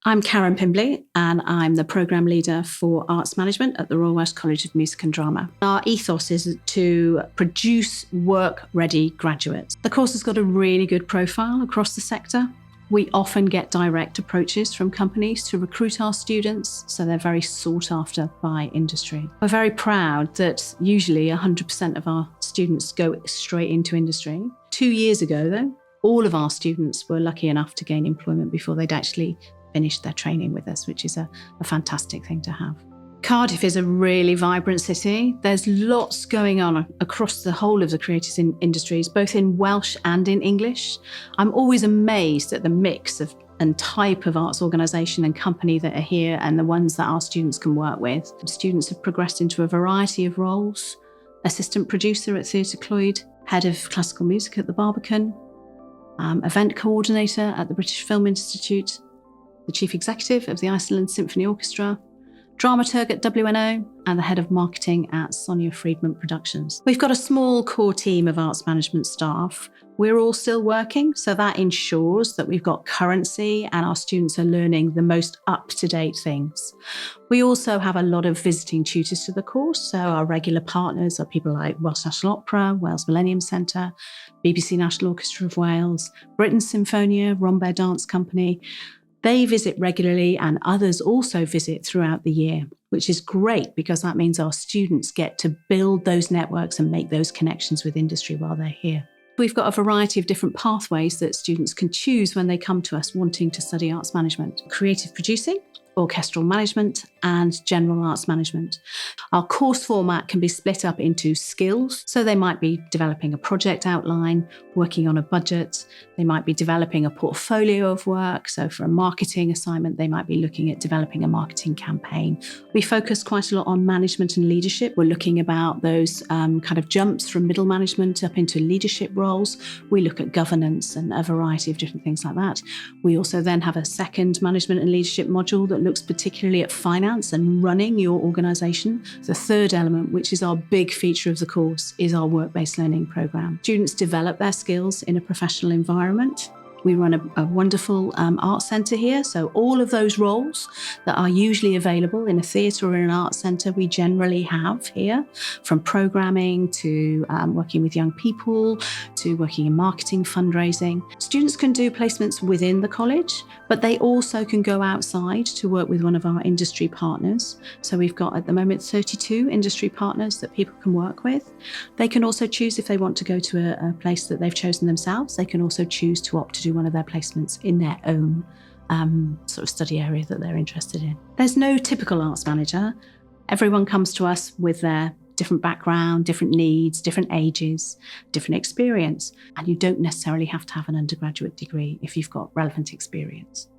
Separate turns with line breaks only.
I'm Karen Pimbley, and I'm the Programme Leader for Arts Management at the Royal Welsh College of Music and Drama. Our ethos is to produce work-ready graduates. The course has got a really good profile across the sector. We often get direct approaches from companies to recruit our students, so they're very sought after by industry. We're very proud that usually 100% of our students go straight into industry. 2 years ago, though, all of our students were lucky enough to gain employment before they'd actually finished their training with us, which is a fantastic thing to have. Cardiff is a really vibrant city. There's lots going on across the whole of the creative industries, both in Welsh and in English. I'm always amazed at the mix of and type of arts organisation and company that are here and the ones that our students can work with. Students have progressed into a variety of roles: assistant producer at Theatre Clwyd, head of classical music at the Barbican, event coordinator at the British Film Institute, the chief executive of the Iceland Symphony Orchestra, dramaturg at WNO, and the head of marketing at Sonia Friedman Productions. We've got a small core team of arts management staff. We're all still working, so that ensures that we've got currency and our students are learning the most up-to-date things. We also have a lot of visiting tutors to the course, so our regular partners are people like Welsh National Opera, Wales Millennium Centre, BBC National Orchestra of Wales, Britain's Symphonia, Rhombare Dance Company. They visit regularly and others also visit throughout the year, which is great because that means our students get to build those networks and make those connections with industry while they're here. We've got a variety of different pathways that students can choose when they come to us wanting to study arts management: creative producing, orchestral management, and general arts management. Our course format can be split up into skills, so they might be developing a project outline, working on a budget, they might be developing a portfolio of work, so for a marketing assignment they might be looking at developing a marketing campaign. We focus quite a lot on management and leadership. We're looking about those kind of jumps from middle management up into leadership roles. We look at governance and a variety of different things like that. We also then have a second management and leadership module that looks particularly at finance and running your organisation. The third element, which is our big feature of the course, is our work-based learning programme. Students develop their skills in a professional environment. We run a wonderful arts centre here, so all of those roles that are usually available in a theatre or in an arts centre we generally have here, from programming to working with young people to working in marketing, fundraising. Students can do placements within the college, but they also can go outside to work with one of our industry partners. So we've got at the moment 32 industry partners that people can work with. They can also choose if they want to go to a place that they've chosen themselves. They can also choose to opt to do one of their placements in their own sort of study area that they're interested in. There's no typical arts manager. Everyone comes to us with their different background, different needs, different ages, different experience. And you don't necessarily have to have an undergraduate degree if you've got relevant experience.